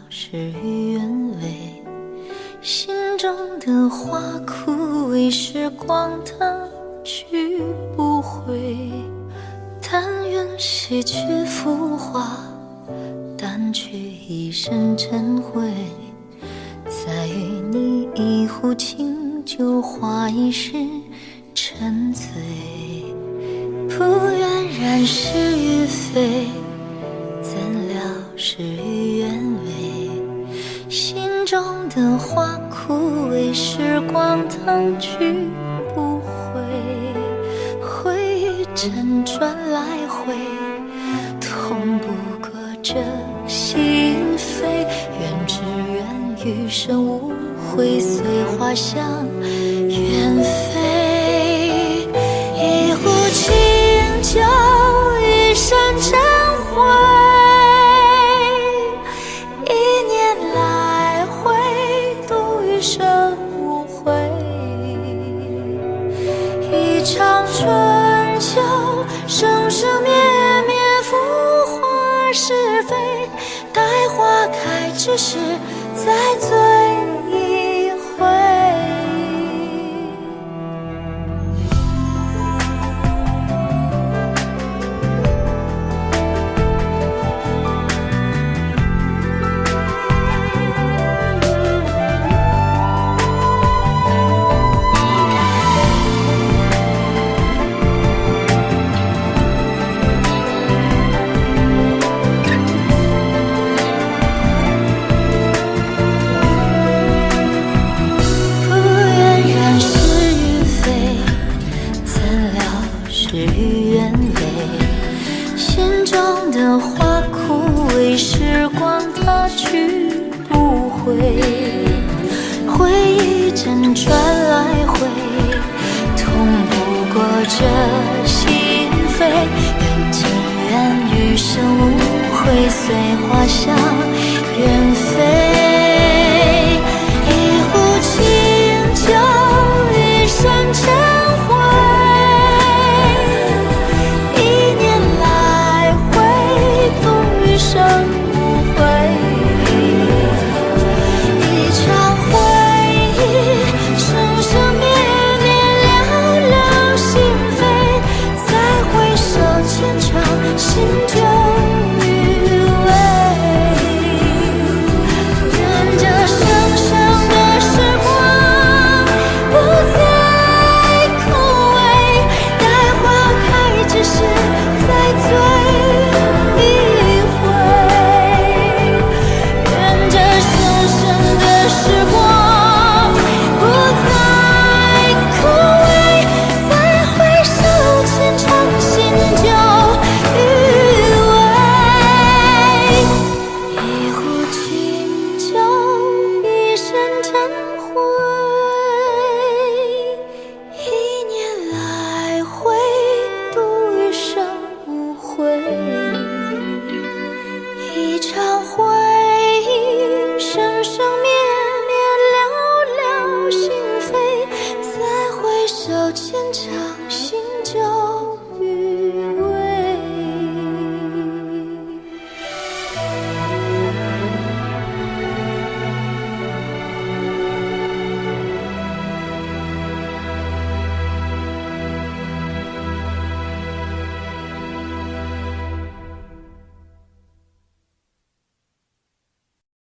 事与愿违，心中的花枯萎，时光弹去不回。但愿洗去浮华，掸去一身尘灰，再与你一壶清酒，话一世沉醉。不愿染是与非，怎料事与愿违。心中的花枯萎，时光淌去不回。回忆辗转来回，痛不过这心扉。愿只愿余生无悔，随花香远飞。一壶清酒，一身尘灰。一年来回，度余生无悔。一场春秋，生生灭灭，浮华是非。待花开之时，再醉一回。事与愿违，心中的花枯萎，时光它去不回。回忆辗转来回，痛不过这心扉。愿尽愿余生无悔，随花香远飞。一壶清酒，一身尘生无悔。一场回忆，生生灭灭，寥寥心扉。再回首前场，心就余味。愿这生生的时光不再枯萎，待花开之时，再醉。一场回忆，生生灭灭，寥寥心扉。再回首前场。